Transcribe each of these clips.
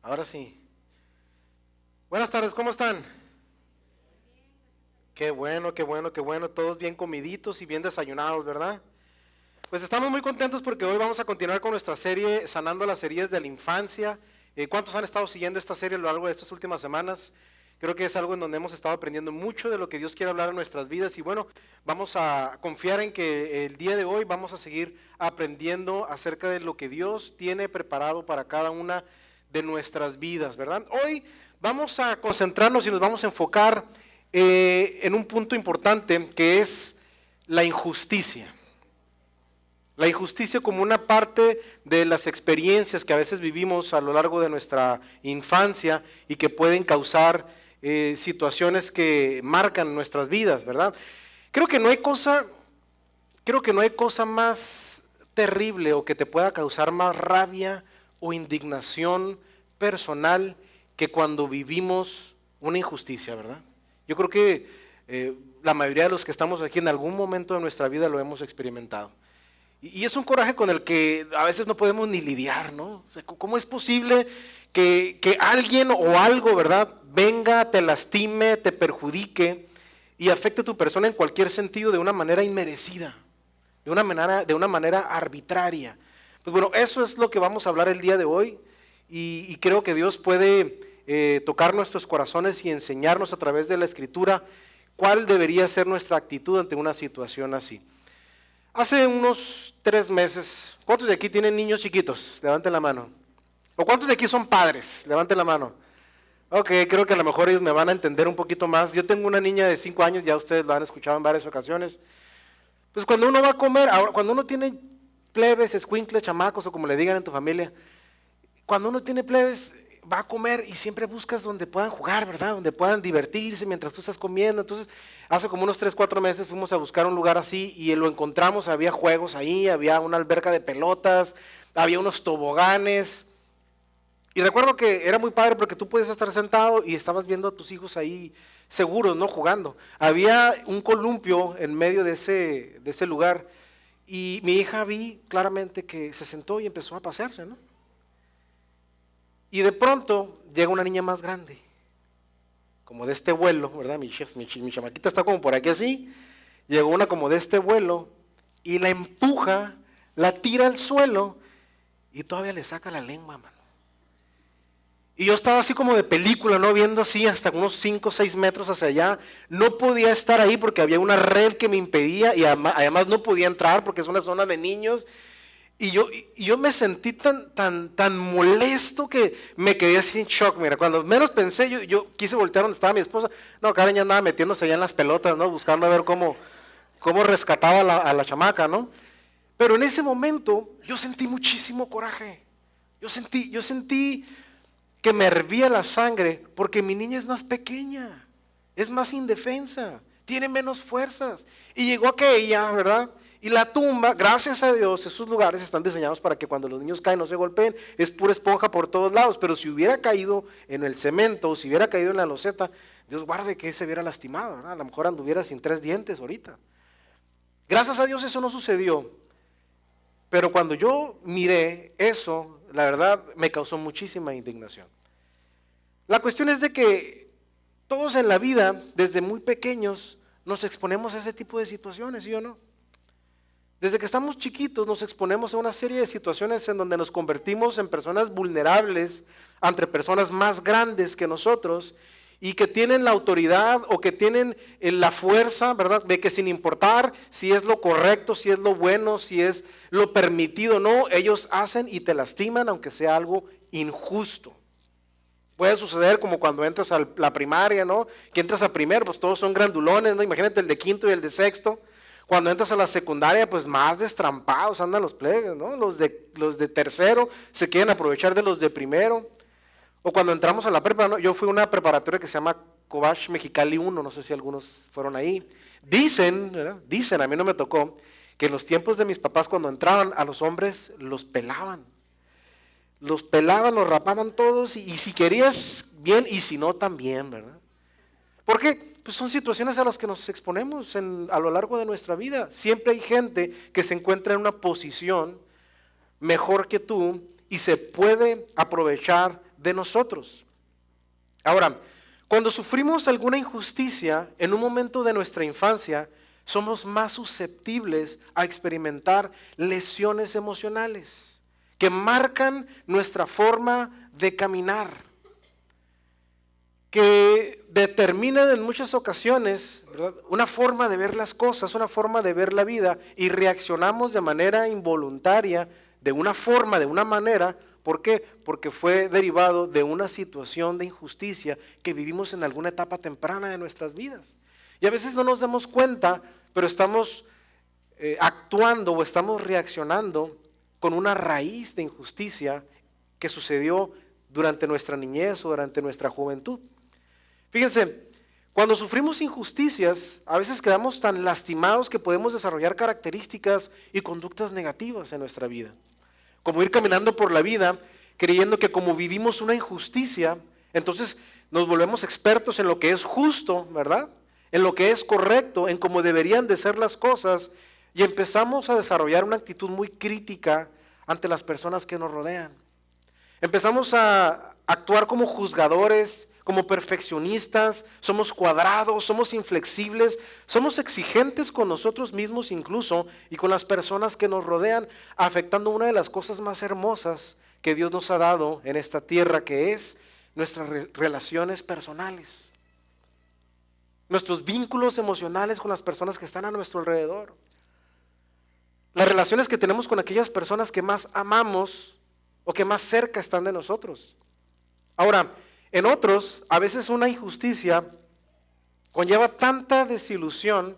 Ahora sí. Buenas tardes, ¿cómo están? Qué bueno, qué bueno, qué bueno. Todos bien comiditos y bien desayunados, ¿verdad? Pues estamos muy contentos porque hoy vamos a continuar con nuestra serie Sanando las heridas de la infancia. ¿Cuántos han estado siguiendo esta serie a lo largo de estas últimas semanas? Creo que es algo en donde hemos estado aprendiendo mucho de lo que Dios quiere hablar en nuestras vidas y bueno, vamos a confiar en que el día de hoy vamos a seguir aprendiendo acerca de lo que Dios tiene preparado para cada una de nuestras vidas, ¿verdad? Hoy vamos a concentrarnos y nos vamos a enfocar en un punto importante que es la injusticia. La injusticia como una parte de las experiencias que a veces vivimos a lo largo de nuestra infancia y que pueden causar situaciones que marcan nuestras vidas, ¿verdad? Creo que no hay cosa más terrible o que te pueda causar más rabia o indignación personal que cuando vivimos una injusticia, ¿verdad? Yo creo que la mayoría de los que estamos aquí en algún momento de nuestra vida lo hemos experimentado. Y es un coraje con el que a veces no podemos ni lidiar, ¿no? O sea, ¿cómo es posible que alguien o algo, ¿verdad?, venga, te lastime, te perjudique y afecte a tu persona en cualquier sentido de una manera inmerecida, de una manera arbitraria? Pues bueno, eso es lo que vamos a hablar el día de hoy y creo que Dios puede tocar nuestros corazones y enseñarnos a través de la Escritura cuál debería ser nuestra actitud ante una situación así. Hace unos 3 meses, ¿cuántos de aquí tienen niños chiquitos? Levanten la mano. ¿O cuántos de aquí son padres? Levanten la mano. Ok, creo que a lo mejor ellos me van a entender un poquito más. Yo tengo una niña de 5 años, ya ustedes lo han escuchado en varias ocasiones. Pues cuando uno va a comer, ahora, cuando uno tiene plebes, escuincles, chamacos o como le digan en tu familia, cuando uno tiene plebes, va a comer y siempre buscas donde puedan jugar, ¿verdad? Donde puedan divertirse mientras tú estás comiendo. Entonces, hace como unos 3, 4 meses fuimos a buscar un lugar así y lo encontramos, había juegos ahí, había una alberca de pelotas, había unos toboganes. Y recuerdo que era muy padre porque tú podías estar sentado y estabas viendo a tus hijos ahí seguros, ¿no? Jugando. Había un columpio en medio de ese lugar y mi hija vi claramente que se sentó y empezó a pasearse, ¿no? Y de pronto llega una niña más grande, como de este vuelo, ¿verdad? Mi chamaquita está como por aquí así, llegó una como de este vuelo y la empuja, la tira al suelo y todavía le saca la lengua, mano. Y yo estaba así como de película, ¿no? Viendo así hasta unos 5 o 6 metros hacia allá. No podía estar ahí porque había una red que me impedía y además no podía entrar porque es una zona de niños. Y yo me sentí tan molesto que me quedé así en shock. Mira, cuando menos pensé, yo quise voltear donde estaba mi esposa. No, Karen ya andaba metiéndose allá en las pelotas, ¿no? Buscando a ver cómo rescataba a la chamaca, ¿no? Pero en ese momento yo sentí muchísimo coraje. Yo sentí que me hervía la sangre porque mi niña es más pequeña, es más indefensa, tiene menos fuerzas. Y llegó aquella, ¿verdad? Y la tumba, gracias a Dios, esos lugares están diseñados para que cuando los niños caen no se golpeen, es pura esponja por todos lados, pero si hubiera caído en el cemento, o si hubiera caído en la loseta, Dios guarde que se hubiera lastimado, ¿verdad? A lo mejor anduviera sin 3 dientes ahorita. Gracias a Dios eso no sucedió, pero cuando yo miré eso, la verdad me causó muchísima indignación. La cuestión es de que todos en la vida, desde muy pequeños, nos exponemos a ese tipo de situaciones, ¿sí o no? Desde que estamos chiquitos nos exponemos a una serie de situaciones en donde nos convertimos en personas vulnerables ante personas más grandes que nosotros y que tienen la autoridad o que tienen la fuerza, ¿verdad?, de que sin importar si es lo correcto, si es lo bueno, si es lo permitido o no, ellos hacen y te lastiman aunque sea algo injusto. Puede suceder como cuando entras a la primaria, ¿no? Que entras a primero, pues todos son grandulones, ¿no? Imagínate el de quinto y el de sexto. Cuando entras a la secundaria, pues más destrampados andan los plebes, ¿no? Los de tercero se quieren aprovechar de los de primero. O cuando entramos a la prepa, ¿no? Yo fui a una preparatoria que se llama Cobach Mexicali 1, no sé si algunos fueron ahí. Dicen, ¿verdad? Dicen, a mí no me tocó, que en los tiempos de mis papás cuando entraban a los hombres los pelaban. Los pelaban, los rapaban todos y si querías bien y si no también, ¿verdad? ¿Por qué? Pues son situaciones a las que nos exponemos a lo largo de nuestra vida. Siempre hay gente que se encuentra en una posición mejor que tú y se puede aprovechar de nosotros. Ahora, cuando sufrimos alguna injusticia en un momento de nuestra infancia, somos más susceptibles a experimentar lesiones emocionales que marcan nuestra forma de caminar, que determinan en muchas ocasiones, ¿verdad?, una forma de ver las cosas, una forma de ver la vida, y reaccionamos de manera involuntaria, de una manera. ¿Por qué? Porque fue derivado de una situación de injusticia que vivimos en alguna etapa temprana de nuestras vidas. Y a veces no nos damos cuenta, pero estamos actuando o estamos reaccionando con una raíz de injusticia que sucedió durante nuestra niñez o durante nuestra juventud. Fíjense, cuando sufrimos injusticias, a veces quedamos tan lastimados que podemos desarrollar características y conductas negativas en nuestra vida. Como ir caminando por la vida creyendo que como vivimos una injusticia, entonces nos volvemos expertos en lo que es justo, ¿verdad?, en lo que es correcto, en cómo deberían de ser las cosas, y empezamos a desarrollar una actitud muy crítica ante las personas que nos rodean. Empezamos a actuar como juzgadores, como perfeccionistas, somos cuadrados, somos inflexibles, somos exigentes con nosotros mismos incluso y con las personas que nos rodean, afectando una de las cosas más hermosas que Dios nos ha dado en esta tierra, que es nuestras relaciones personales, nuestros vínculos emocionales con las personas que están a nuestro alrededor, las relaciones que tenemos con aquellas personas que más amamos o que más cerca están de nosotros. Ahora, en otros, a veces una injusticia conlleva tanta desilusión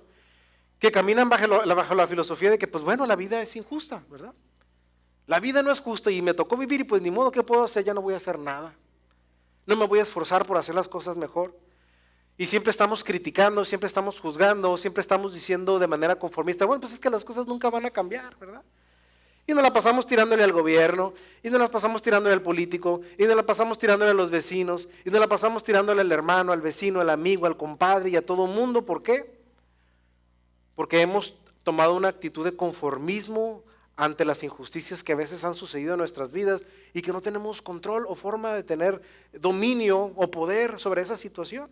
que caminan bajo la filosofía de que, pues bueno, la vida es injusta, ¿verdad? La vida no es justa y me tocó vivir y pues ni modo, ¿qué puedo hacer? Ya no voy a hacer nada. No me voy a esforzar por hacer las cosas mejor. Y siempre estamos criticando, siempre estamos juzgando, siempre estamos diciendo de manera conformista, bueno, pues es que las cosas nunca van a cambiar, ¿verdad? Y nos la pasamos tirándole al gobierno, y nos la pasamos tirándole al político, y nos la pasamos tirándole a los vecinos, y nos la pasamos tirándole al hermano, al vecino, al amigo, al compadre y a todo mundo. ¿Por qué? Porque hemos tomado una actitud de conformismo ante las injusticias que a veces han sucedido en nuestras vidas y que no tenemos control o forma de tener dominio o poder sobre esa situación.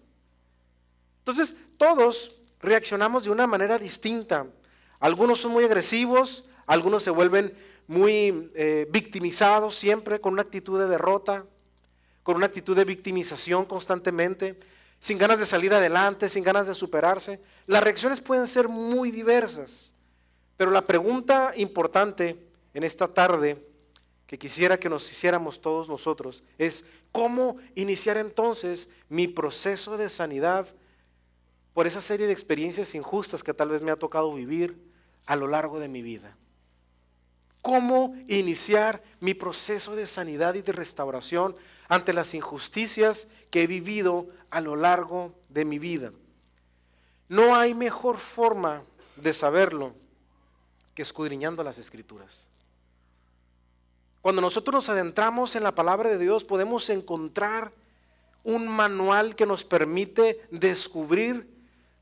Entonces, todos reaccionamos de una manera distinta. Algunos son muy agresivos, algunos se vuelven muy victimizados siempre, con una actitud de derrota, con una actitud de victimización constantemente, sin ganas de salir adelante, sin ganas de superarse. Las reacciones pueden ser muy diversas, pero la pregunta importante en esta tarde que quisiera que nos hiciéramos todos nosotros es: ¿cómo iniciar entonces mi proceso de sanidad por esa serie de experiencias injustas que tal vez me ha tocado vivir a lo largo de mi vida? ¿Cómo iniciar mi proceso de sanidad y de restauración ante las injusticias que he vivido a lo largo de mi vida? No hay mejor forma de saberlo que escudriñando las Escrituras. Cuando nosotros nos adentramos en la palabra de Dios, podemos encontrar un manual que nos permite descubrir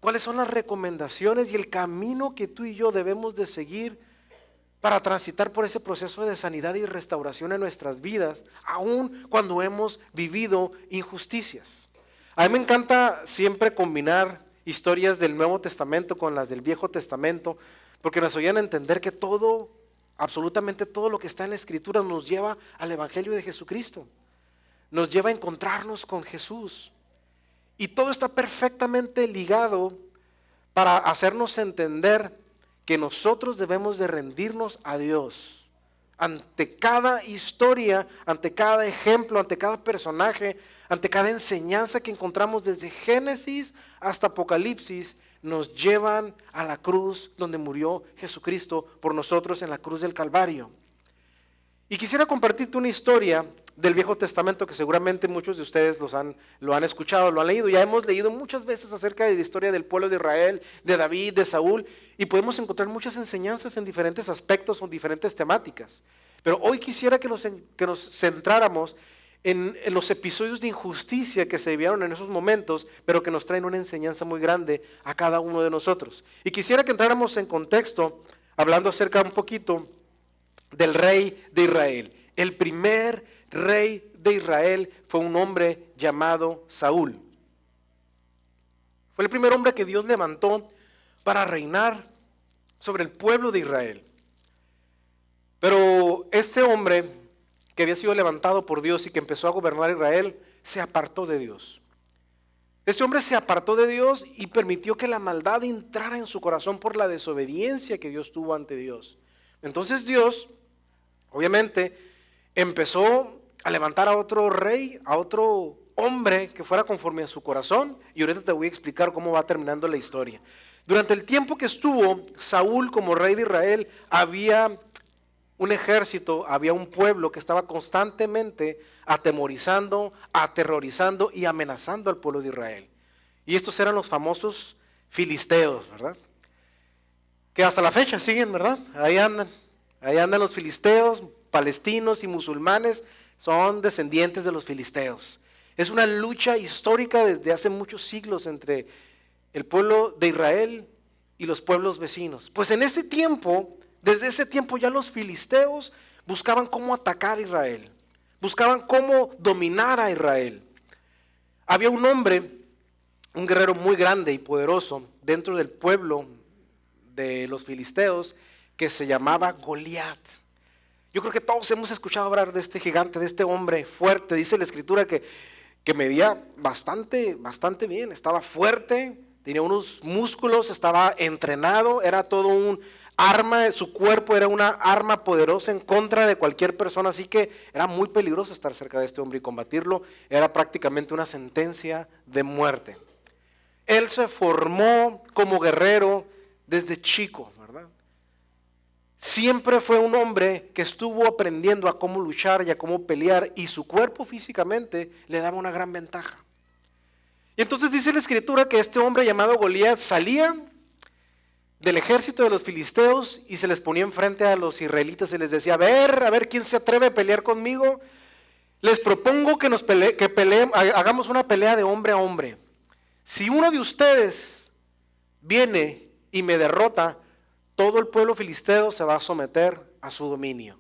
cuáles son las recomendaciones y el camino que tú y yo debemos de seguir para transitar por ese proceso de sanidad y restauración en nuestras vidas, aun cuando hemos vivido injusticias. A mí me encanta siempre combinar historias del Nuevo Testamento con las del Viejo Testamento, porque nos ayudan a entender que todo, absolutamente todo lo que está en la Escritura nos lleva al Evangelio de Jesucristo, nos lleva a encontrarnos con Jesús. Y todo está perfectamente ligado para hacernos entender que nosotros debemos de rendirnos a Dios ante cada historia, ante cada ejemplo, ante cada personaje, ante cada enseñanza que encontramos desde Génesis hasta Apocalipsis. Nos llevan a la cruz donde murió Jesucristo por nosotros en la cruz del Calvario. Y quisiera compartirte una historia del Viejo Testamento que seguramente muchos de ustedes lo han escuchado, lo han leído. Ya hemos leído muchas veces acerca de la historia del pueblo de Israel, de David, de Saúl, y podemos encontrar muchas enseñanzas en diferentes aspectos o diferentes temáticas. Pero hoy quisiera que nos centráramos en los episodios de injusticia que se vivieron en esos momentos, pero que nos traen una enseñanza muy grande a cada uno de nosotros. Y quisiera que entráramos en contexto, hablando acerca un poquito del rey de Israel. El primer rey de Israel fue un hombre llamado Saúl. Fue el primer hombre que Dios levantó para reinar sobre el pueblo de Israel. Pero este hombre que había sido levantado por Dios y que empezó a gobernar Israel, se apartó de Dios. Este hombre se apartó de Dios y permitió que la maldad entrara en su corazón por la desobediencia que Dios tuvo ante Dios. Entonces Dios, obviamente, empezó a levantar a otro rey, a otro hombre que fuera conforme a su corazón, y ahorita te voy a explicar cómo va terminando la historia. Durante el tiempo que estuvo Saúl como rey de Israel, había un ejército, había un pueblo que estaba constantemente atemorizando, aterrorizando y amenazando al pueblo de Israel. Y estos eran los famosos filisteos, ¿verdad? Que hasta la fecha siguen, ¿verdad? Ahí andan los filisteos, palestinos y musulmanes, son descendientes de los filisteos. Es una lucha histórica desde hace muchos siglos entre el pueblo de Israel y los pueblos vecinos. Pues en ese tiempo, desde ese tiempo ya los filisteos buscaban cómo atacar a Israel, buscaban cómo dominar a Israel. Había un hombre, un guerrero muy grande y poderoso dentro del pueblo de los filisteos que se llamaba Goliat. Yo creo que todos hemos escuchado hablar de este gigante, de este hombre fuerte. Dice la escritura que medía bastante bien, estaba fuerte, tenía unos músculos, estaba entrenado, era todo un arma, su cuerpo era una arma poderosa en contra de cualquier persona, así que era muy peligroso estar cerca de este hombre y combatirlo, era prácticamente una sentencia de muerte. Él se formó como guerrero desde chico, ¿verdad? Siempre fue un hombre que estuvo aprendiendo a cómo luchar y a cómo pelear, y su cuerpo físicamente le daba una gran ventaja. Y entonces dice la escritura que este hombre llamado Goliat salía del ejército de los filisteos y se les ponía enfrente a los israelitas y les decía, a ver quién se atreve a pelear conmigo. Les propongo que hagamos una pelea de hombre a hombre. Si uno de ustedes viene y me derrota, todo el pueblo filisteo se va a someter a su dominio.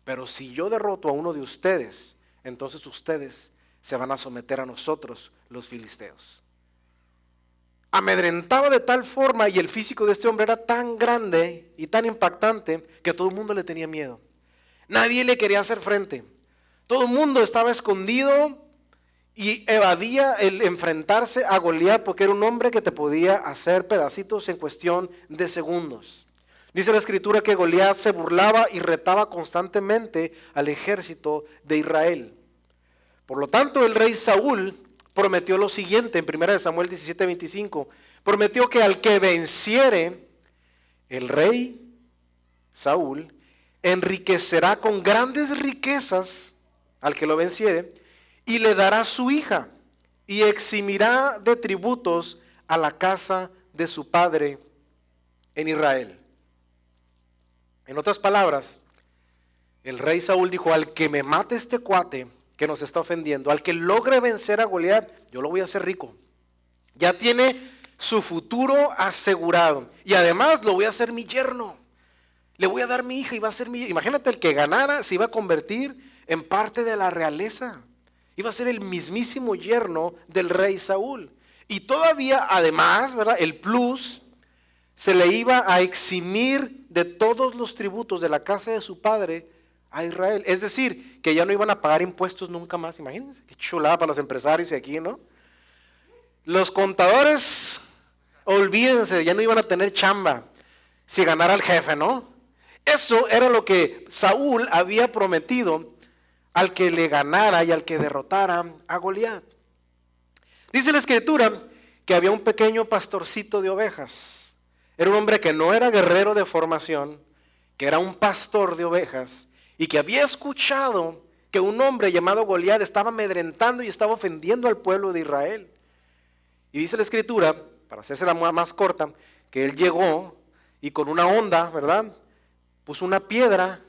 Pero si yo derroto a uno de ustedes, entonces ustedes se van a someter a nosotros, los filisteos. Amedrentaba de tal forma, y el físico de este hombre era tan grande y tan impactante, que todo el mundo le tenía miedo. Nadie le quería hacer frente. Todo el mundo estaba escondido y evadía el enfrentarse a Goliat, porque era un hombre que te podía hacer pedacitos en cuestión de segundos. Dice la escritura que Goliat se burlaba y retaba constantemente al ejército de Israel. Por lo tanto, el rey Saúl prometió lo siguiente en 1 Samuel 17:25. Prometió que al que venciere, el rey Saúl enriquecerá con grandes riquezas al que lo venciere, y le dará su hija, y eximirá de tributos a la casa de su padre en Israel. En otras palabras, el rey Saúl dijo, al que me mate este cuate que nos está ofendiendo, al que logre vencer a Goliat, yo lo voy a hacer rico. Ya tiene su futuro asegurado, y además lo voy a hacer mi yerno. Le voy a dar mi hija y va a ser mi... Imagínate, el que ganara se iba a convertir en parte de la realeza. Iba a ser el mismísimo yerno del rey Saúl. Y todavía, además, ¿verdad?, el plus, se le iba a eximir de todos los tributos de la casa de su padre a Israel. Es decir, que ya no iban a pagar impuestos nunca más. Imagínense, qué chulada para los empresarios y aquí, ¿no? Los contadores, olvídense, ya no iban a tener chamba si ganara el jefe, ¿no? Eso era lo que Saúl había prometido al que le ganara y al que derrotara a Goliat. Dice la escritura que había un pequeño pastorcito de ovejas. Era un hombre que no era guerrero de formación, que era un pastor de ovejas, y que había escuchado que un hombre llamado Goliat estaba amedrentando y estaba ofendiendo al pueblo de Israel. Y dice la escritura, para hacerse la más corta, que él llegó y con una honda, ¿verdad?, puso una piedra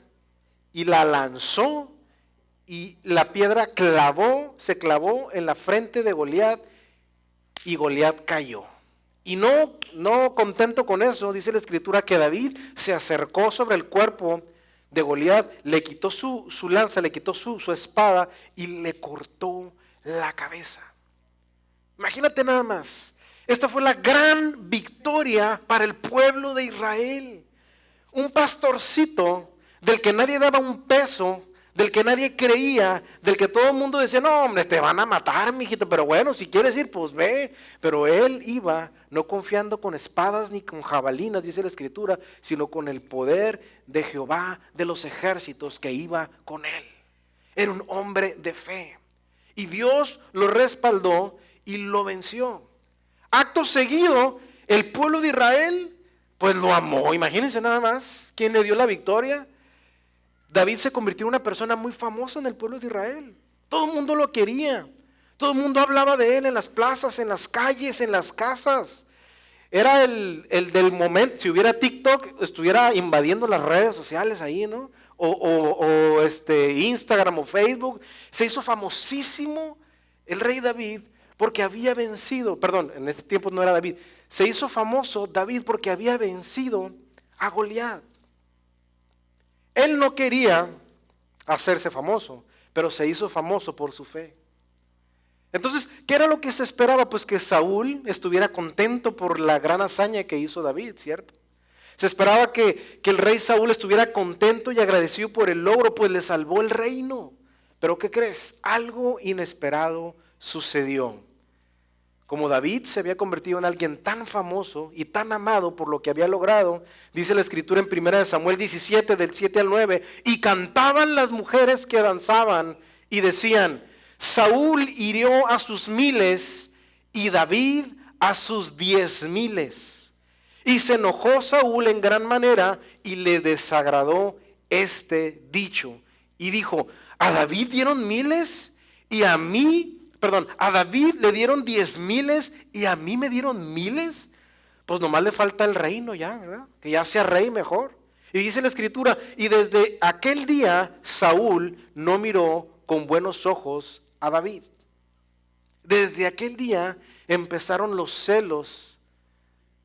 y la lanzó, y la piedra se clavó en la frente de Goliat, y Goliat cayó. Y no contento con eso, dice la escritura que David se acercó sobre el cuerpo de Goliat, le quitó su lanza, le quitó su espada y le cortó la cabeza. Imagínate nada más. Esta fue la gran victoria para el pueblo de Israel. Un pastorcito del que nadie daba un peso, del que nadie creía, del que todo el mundo decía, no hombre, te van a matar, mijito, pero bueno, si quieres ir, pues ve. Pero él iba no confiando con espadas ni con jabalinas, dice la Escritura, sino con el poder de Jehová de los ejércitos que iba con él. Era un hombre de fe. Y Dios lo respaldó y lo venció. Acto seguido, el pueblo de Israel, pues lo amó. Imagínense nada más, ¿quién le dio la victoria? David se convirtió en una persona muy famosa en el pueblo de Israel. Todo el mundo lo quería. Todo el mundo hablaba de él en las plazas, en las calles, en las casas. Era el del momento. Si hubiera TikTok, estuviera invadiendo las redes sociales ahí, ¿no? O Instagram o Facebook. Se hizo famosísimo el rey David porque había vencido, perdón, en ese tiempo no era David. Se hizo famoso David porque había vencido a Goliat. Él no quería hacerse famoso, pero se hizo famoso por su fe. Entonces, ¿qué era lo que se esperaba? Pues que Saúl estuviera contento por la gran hazaña que hizo David, ¿cierto? Se esperaba que el rey Saúl estuviera contento y agradecido por el logro, pues le salvó el reino. Pero ¿qué crees? Algo inesperado sucedió. Como David se había convertido en alguien tan famoso y tan amado por lo que había logrado, dice la Escritura en 1 Samuel 17, del 7 al 9, y cantaban las mujeres que danzaban y decían, Saúl hirió a sus 1000 y David a sus 10,000. Y se enojó Saúl en gran manera y le desagradó este dicho. Y dijo, a David dieron 1000 y a David le dieron 10,000 y a mí me dieron 1000. Pues nomás le falta el reino ya, ¿verdad? Que ya sea rey mejor. Y dice la Escritura, y desde aquel día Saúl no miró con buenos ojos a David. Desde aquel día empezaron los celos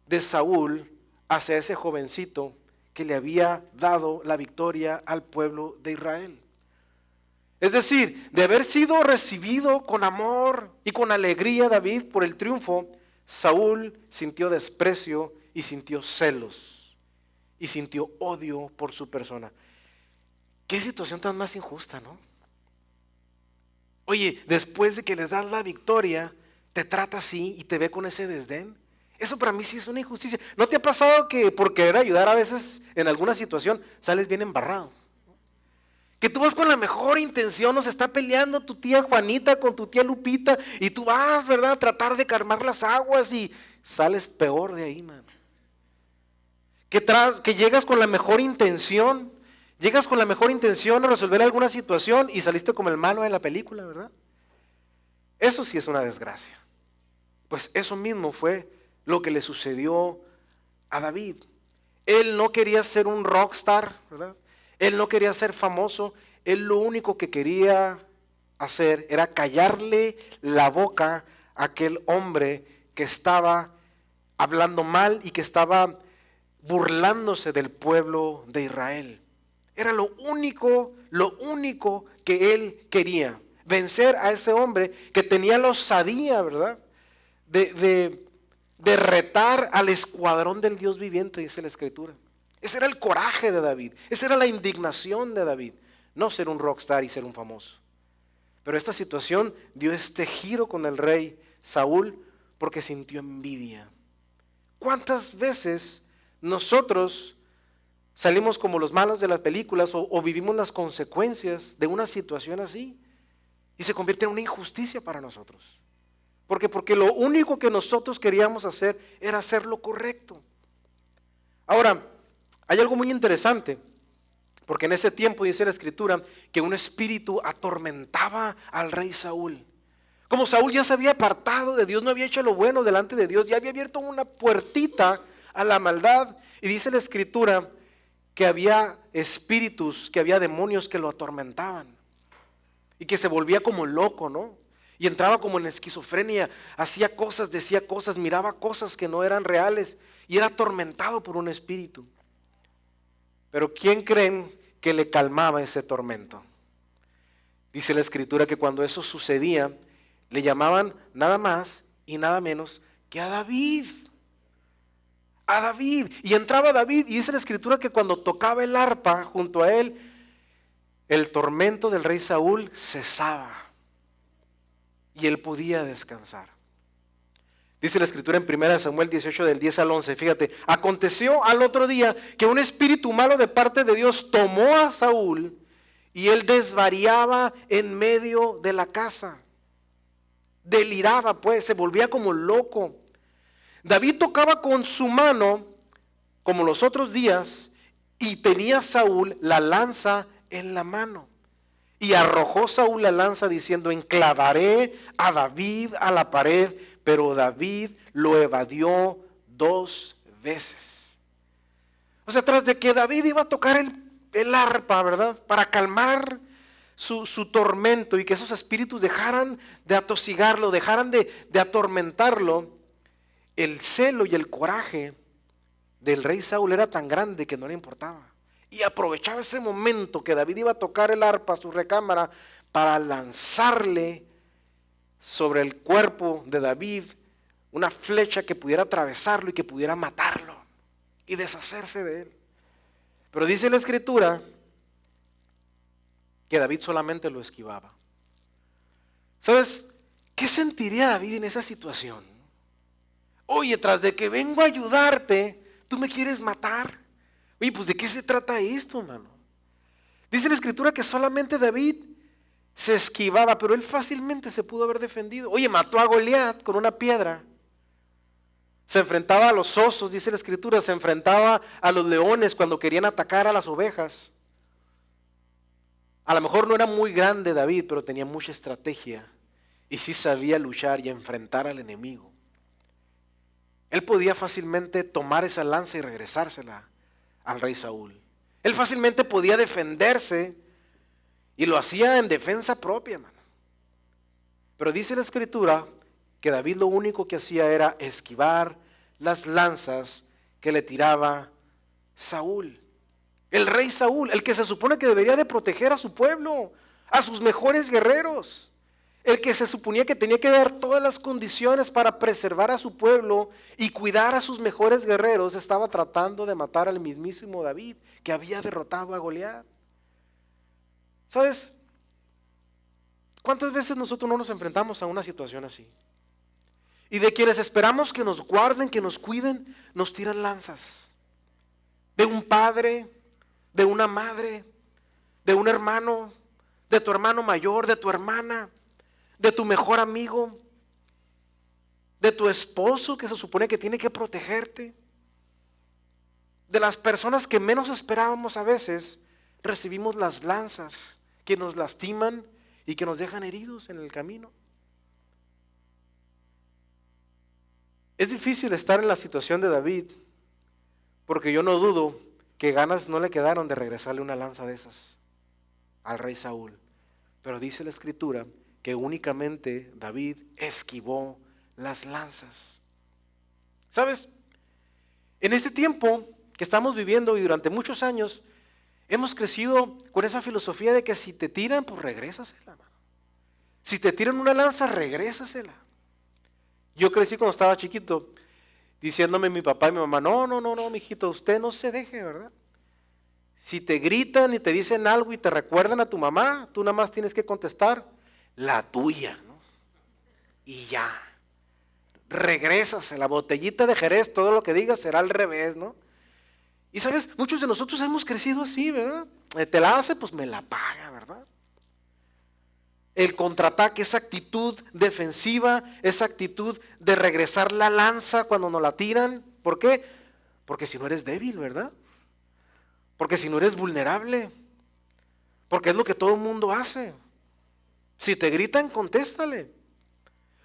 de Saúl hacia ese jovencito que le había dado la victoria al pueblo de Israel. Es decir, de haber sido recibido con amor y con alegría David por el triunfo, Saúl sintió desprecio y sintió celos y sintió odio por su persona. Qué situación tan más injusta, ¿no? Oye, después de que les das la victoria, te trata así y te ve con ese desdén. Eso para mí sí es una injusticia. ¿No te ha pasado que por querer ayudar a veces en alguna situación sales bien embarrado? Que tú vas con la mejor intención, nos está peleando tu tía Juanita con tu tía Lupita y tú vas, ¿verdad?, a tratar de calmar las aguas y sales peor de ahí, man. Que llegas con la mejor intención, a resolver alguna situación y saliste como el malo de la película, ¿verdad? Eso sí es una desgracia. Pues eso mismo fue lo que le sucedió a David. Él no quería ser un rockstar, ¿verdad? Él no quería ser famoso, él lo único que quería hacer era callarle la boca a aquel hombre que estaba hablando mal y que estaba burlándose del pueblo de Israel. Era lo único que él quería, vencer a ese hombre que tenía la osadía, ¿verdad?, de retar al escuadrón del Dios viviente, dice la Escritura. Ese era el coraje de David, esa era la indignación de David, no ser un rockstar y ser un famoso. Pero esta situación dio este giro con el rey Saúl porque sintió envidia. ¿Cuántas veces nosotros salimos como los malos de las películas o vivimos las consecuencias de una situación así y se convierte en una injusticia para nosotros? Porque lo único que nosotros queríamos hacer era hacer lo correcto. Ahora, hay algo muy interesante, porque en ese tiempo dice la Escritura que un espíritu atormentaba al rey Saúl. Como Saúl ya se había apartado de Dios, no había hecho lo bueno delante de Dios, ya había abierto una puertita a la maldad. Y dice la Escritura que había espíritus, que había demonios que lo atormentaban. Y que se volvía como loco, ¿no? Y entraba como en esquizofrenia, hacía cosas, decía cosas, miraba cosas que no eran reales y era atormentado por un espíritu. Pero ¿quién creen que le calmaba ese tormento? Dice la Escritura que cuando eso sucedía, le llamaban nada más y nada menos que a David. A David. Y entraba David y dice la escritura que cuando tocaba el arpa junto a él, el tormento del rey Saúl cesaba y él podía descansar. Dice la escritura en 1 Samuel 18 del 10 al 11, fíjate, aconteció al otro día que un espíritu malo de parte de Dios tomó a Saúl y él desvariaba en medio de la casa. Deliraba pues, se volvía como loco. David tocaba con su mano, como los otros días, y tenía Saúl la lanza en la mano. Y arrojó Saúl la lanza diciendo, enclavaré a David a la pared, pero David lo evadió 2 veces. O sea, tras de que David iba a tocar el arpa, ¿verdad? Para calmar su tormento y que esos espíritus dejaran de atosigarlo, dejaran de atormentarlo, el celo y el coraje del rey Saúl era tan grande que no le importaba. Y aprovechaba ese momento que David iba a tocar el arpa a su recámara para lanzarle sobre el cuerpo de David una flecha que pudiera atravesarlo y que pudiera matarlo y deshacerse de él. Pero dice la escritura que David solamente lo esquivaba. ¿Sabes qué sentiría David en esa situación? Oye, tras de que vengo a ayudarte, ¿tú me quieres matar? Oye, pues ¿de qué se trata esto, hermano? Dice la escritura que solamente David se esquivaba, pero él fácilmente se pudo haber defendido. Oye, mató a Goliat con una piedra. Se enfrentaba a los osos, dice la escritura, se enfrentaba a los leones cuando querían atacar a las ovejas. A lo mejor no era muy grande David, pero tenía mucha estrategia y sí sabía luchar y enfrentar al enemigo. Él podía fácilmente tomar esa lanza y regresársela al rey Saúl. Él fácilmente podía defenderse y lo hacía en defensa propia, hermano. Pero dice la escritura que David lo único que hacía era esquivar las lanzas que le tiraba Saúl. El rey Saúl, el que se supone que debería de proteger a su pueblo, a sus mejores guerreros. El que se suponía que tenía que dar todas las condiciones para preservar a su pueblo y cuidar a sus mejores guerreros, estaba tratando de matar al mismísimo David, que había derrotado a Goliat. ¿Sabes? ¿Cuántas veces nosotros no nos enfrentamos a una situación así? Y de quienes esperamos que nos guarden, que nos cuiden, nos tiran lanzas. De un padre, de una madre, de un hermano, de tu hermano mayor, de tu hermana, de tu mejor amigo, de tu esposo que se supone que tiene que protegerte, de las personas que menos esperábamos a veces, recibimos las lanzas que nos lastiman y que nos dejan heridos en el camino. Es difícil estar en la situación de David, porque yo no dudo que ganas no le quedaron de regresarle una lanza de esas al rey Saúl. Pero dice la escritura que únicamente David esquivó las lanzas. ¿Sabes? En este tiempo que estamos viviendo y durante muchos años, hemos crecido con esa filosofía de que si te tiran, pues regrésasela, mano. Si te tiran una lanza, regrésasela. Yo crecí cuando estaba chiquito, diciéndome mi papá y mi mamá, no, mijito, usted no se deje, ¿verdad? Si te gritan y te dicen algo y te recuerdan a tu mamá, tú nada más tienes que contestar, la tuya, ¿no? Y ya, regrésase, la botellita de Jerez, todo lo que digas será al revés, ¿no? Y sabes, muchos de nosotros hemos crecido así, ¿verdad? Te la hace, pues me la paga, ¿verdad? El contraataque, esa actitud defensiva, esa actitud de regresar la lanza cuando nos la tiran. ¿Por qué? Porque si no eres débil, ¿verdad? Porque si no eres vulnerable. Porque es lo que todo el mundo hace. Si te gritan, contéstale.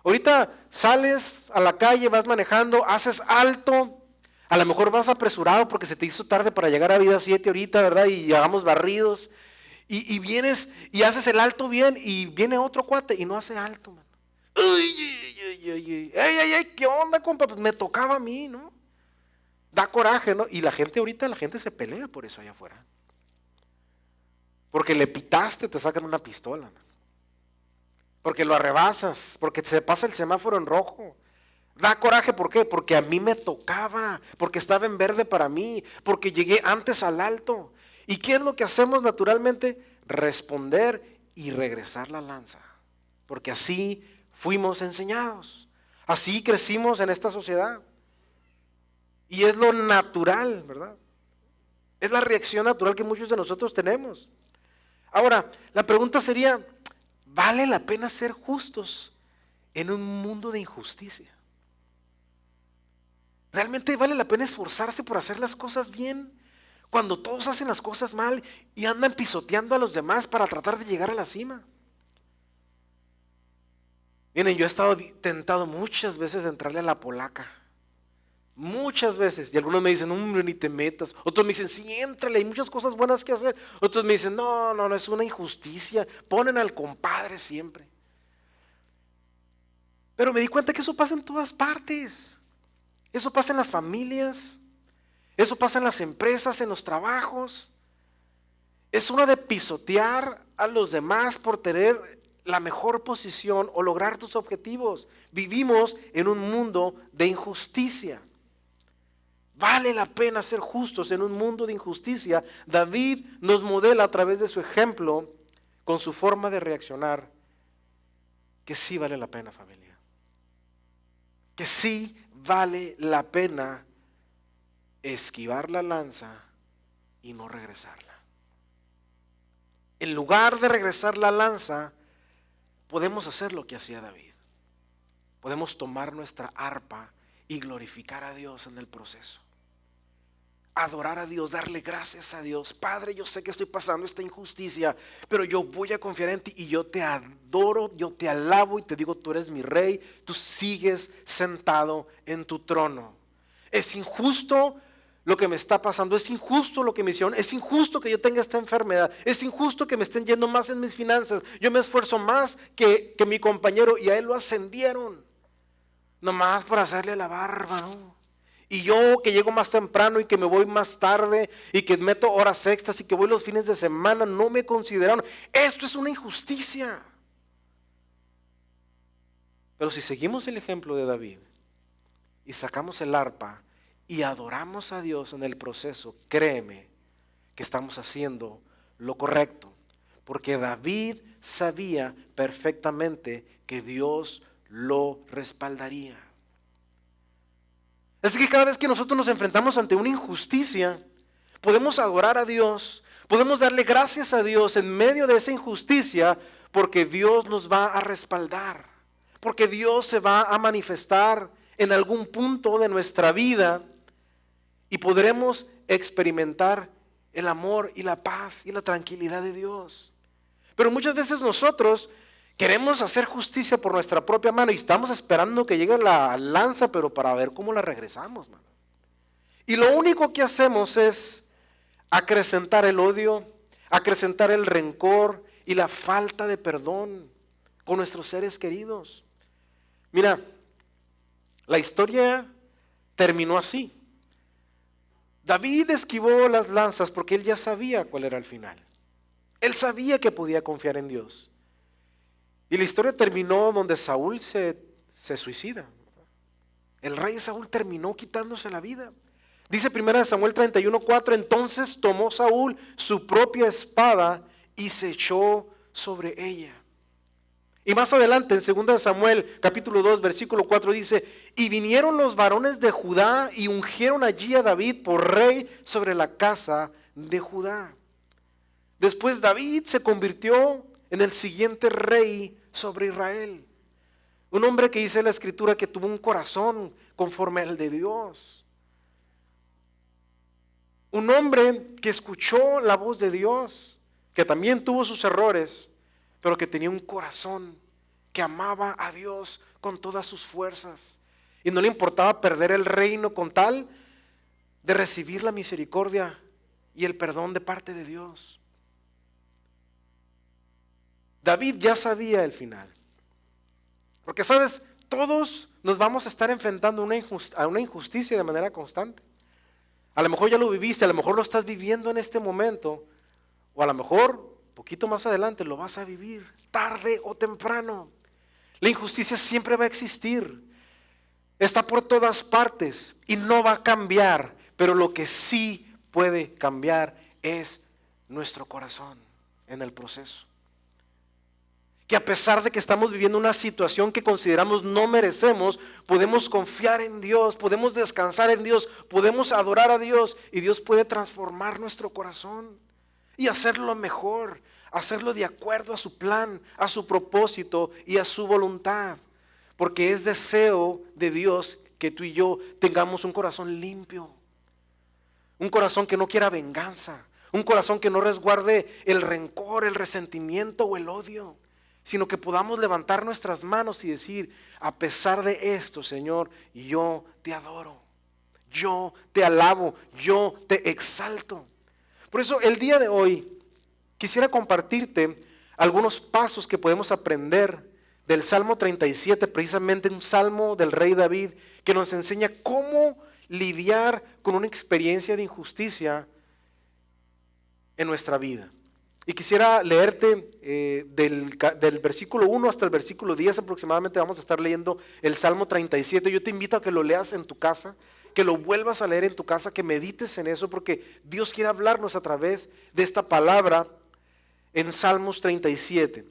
Ahorita sales a la calle, vas manejando, haces alto, a lo mejor vas apresurado porque se te hizo tarde para llegar a Vida 7 ahorita, ¿verdad? Y llegamos barridos. Y vienes y haces el alto bien y viene otro cuate y no hace alto, man. ¡Ey! ¿Qué onda, compa? Pues me tocaba a mí, ¿no? Da coraje, ¿no? Y la gente se pelea por eso allá afuera. Porque le pitaste, te sacan una pistola, man. porque lo arrebasas, porque se pasa el semáforo en rojo. Da coraje, ¿por qué? Porque a mí me tocaba, porque estaba en verde para mí, porque llegué antes al alto. ¿Y qué es lo que hacemos naturalmente? Responder y regresar la lanza, porque así fuimos enseñados, así crecimos en esta sociedad. Y es lo natural, ¿verdad? Es la reacción natural que muchos de nosotros tenemos. Ahora, la pregunta sería, ¿vale la pena ser justos en un mundo de injusticia? ¿Realmente vale la pena esforzarse por hacer las cosas bien cuando todos hacen las cosas mal y andan pisoteando a los demás para tratar de llegar a la cima? Miren, yo he estado tentado muchas veces de entrarle a la polaca. Muchas veces. Y algunos me dicen, hombre, ni te metas. Otros me dicen, sí, éntrale, hay muchas cosas buenas que hacer. Otros me dicen, no, es una injusticia. Ponen al compadre siempre. Pero me di cuenta que eso pasa en todas partes. Eso pasa en las familias. Eso pasa en las empresas, en los trabajos. Es una de pisotear a los demás por tener la mejor posición o lograr tus objetivos. Vivimos en un mundo de injusticia. Vale la pena ser justos en un mundo de injusticia. David nos modela a través de su ejemplo, con su forma de reaccionar, que sí vale la pena, familia. Que sí vale la pena esquivar la lanza y no regresarla. En lugar de regresar la lanza, podemos hacer lo que hacía David. Podemos tomar nuestra arpa y glorificar a Dios en el proceso. Adorar a Dios, darle gracias a Dios. Padre, yo sé que estoy pasando esta injusticia, pero yo voy a confiar en ti y yo te adoro, yo te alabo y te digo, tú eres mi rey, tú sigues sentado en tu trono. Es injusto lo que me está pasando, es injusto lo que me hicieron, es injusto que yo tenga esta enfermedad, es injusto que me estén yendo más en mis finanzas, yo me esfuerzo más que mi compañero y a él lo ascendieron, nomás para hacerle la barba, ¿no? Y yo que llego más temprano y que me voy más tarde y que meto horas extras y que voy los fines de semana, no me consideraron. Esto es una injusticia. Pero si seguimos el ejemplo de David y sacamos el arpa y adoramos a Dios en el proceso, créeme que estamos haciendo lo correcto. Porque David sabía perfectamente que Dios lo respaldaría. Así que cada vez que nosotros nos enfrentamos ante una injusticia, podemos adorar a Dios, podemos darle gracias a Dios en medio de esa injusticia, porque Dios nos va a respaldar, porque Dios se va a manifestar en algún punto de nuestra vida y podremos experimentar el amor y la paz y la tranquilidad de Dios. Pero muchas veces nosotros queremos hacer justicia por nuestra propia mano y estamos esperando que llegue la lanza, pero para ver cómo la regresamos, mano. Y lo único que hacemos es acrecentar el odio, acrecentar el rencor y la falta de perdón con nuestros seres queridos. Mira, la historia terminó así. David esquivó las lanzas porque él ya sabía cuál era el final. Él sabía que podía confiar en Dios. Y la historia terminó donde Saúl se suicida. El rey Saúl terminó quitándose la vida. Dice 1 Samuel 31:4, entonces tomó Saúl su propia espada y se echó sobre ella. Y más adelante en 2 Samuel capítulo 2 versículo 4 dice, y vinieron los varones de Judá y ungieron allí a David por rey sobre la casa de Judá. Después David se convirtió en el siguiente rey sobre Israel. Un hombre que dice la escritura que tuvo un corazón conforme al de Dios. Un hombre que escuchó la voz de Dios, que también tuvo sus errores, pero que tenía un corazón que amaba a Dios con todas sus fuerzas. Y no le importaba perder el reino con tal de recibir la misericordia y el perdón de parte de Dios. David ya sabía el final. Porque sabes, todos nos vamos a estar enfrentando a una injusticia de manera constante. A lo mejor ya lo viviste, a lo mejor lo estás viviendo en este momento, o a lo mejor poquito más adelante lo vas a vivir, tarde o temprano. La injusticia siempre va a existir, está por todas partes y no va a cambiar, pero lo que sí puede cambiar es nuestro corazón en el proceso. Que a pesar de que estamos viviendo una situación que consideramos no merecemos, podemos confiar en Dios, podemos descansar en Dios, podemos adorar a Dios y Dios puede transformar nuestro corazón y hacerlo mejor, hacerlo de acuerdo a su plan, a su propósito y a su voluntad. Porque es deseo de Dios que tú y yo tengamos un corazón limpio, un corazón que no quiera venganza, un corazón que no resguarde el rencor, el resentimiento o el odio, sino que podamos levantar nuestras manos y decir, a pesar de esto, Señor, yo te adoro, yo te alabo, yo te exalto. Por eso el día de hoy quisiera compartirte algunos pasos que podemos aprender del Salmo 37, precisamente un salmo del rey David, que nos enseña cómo lidiar con una experiencia de injusticia en nuestra vida. Y quisiera leerte del versículo 1 hasta el versículo 10 aproximadamente. Vamos a estar leyendo el Salmo 37. Yo te invito a que lo leas en tu casa, que lo vuelvas a leer en tu casa, que medites en eso, porque Dios quiere hablarnos a través de esta palabra en Salmos 37.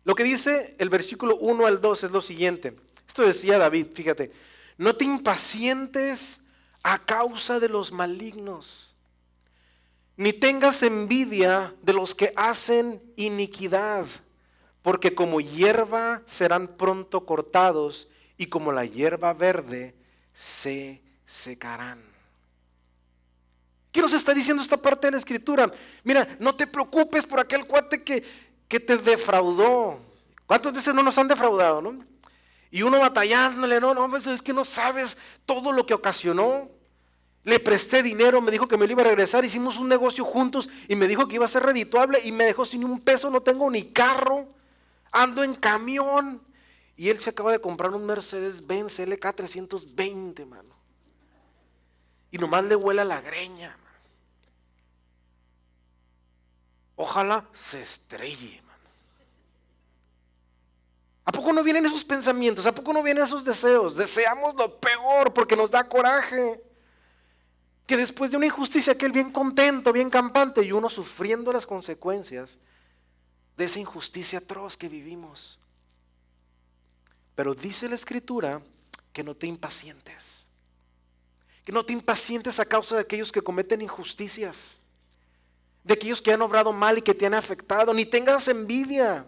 Lo que dice el versículo 1 al 2 es lo siguiente. Esto decía David, fíjate: no te impacientes a causa de los malignos, ni tengas envidia de los que hacen iniquidad, porque como hierba serán pronto cortados, y como la hierba verde se secarán. ¿Qué nos está diciendo esta parte de la escritura? Mira, no te preocupes por aquel cuate que te defraudó. ¿Cuántas veces no nos han defraudado, no? Y uno batallándole, no, es que no sabes todo lo que ocasionó. Le presté dinero, me dijo que me lo iba a regresar, hicimos un negocio juntos y me dijo que iba a ser redituable y me dejó sin ni un peso, no tengo ni carro, ando en camión. Y él se acaba de comprar un Mercedes-Benz LK 320, mano. Y nomás le huele a la greña, mano. Ojalá se estrelle, mano. ¿A poco no vienen esos pensamientos? ¿A poco no vienen esos deseos? Deseamos lo peor porque nos da coraje. Que después de una injusticia, aquel bien contento, bien campante, y uno sufriendo las consecuencias de esa injusticia atroz que vivimos. Pero dice la Escritura que no te impacientes. Que no te impacientes a causa de aquellos que cometen injusticias, de aquellos que han obrado mal y que te han afectado. Ni tengas envidia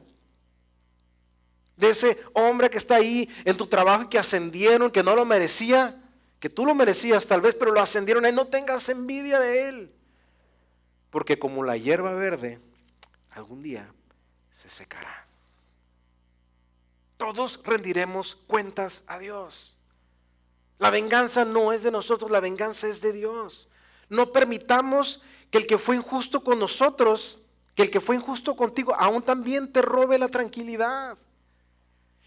de ese hombre que está ahí en tu trabajo y que ascendieron, que no lo merecía, que tú lo merecías tal vez, pero lo ascendieron a él. No tengas envidia de él, porque como la hierba verde, algún día se secará. Todos rendiremos cuentas a Dios. La venganza no es de nosotros, la venganza es de Dios. No permitamos que el que fue injusto con nosotros, que el que fue injusto contigo, aún también te robe la tranquilidad.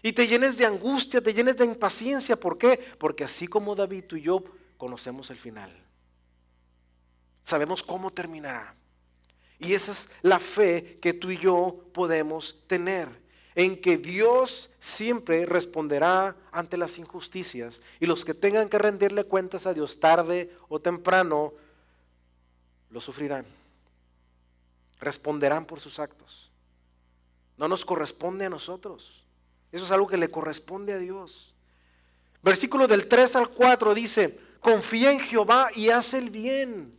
Y te llenes de angustia, te llenes de impaciencia. ¿Por qué? Porque así como David, tú y yo conocemos el final. Sabemos cómo terminará. Y esa es la fe que tú y yo podemos tener, en que Dios siempre responderá ante las injusticias. Y los que tengan que rendirle cuentas a Dios tarde o temprano, lo sufrirán. Responderán por sus actos. No nos corresponde a nosotros. Eso es algo que le corresponde a Dios. Versículo del 3 al 4 dice: confía en Jehová y haz el bien,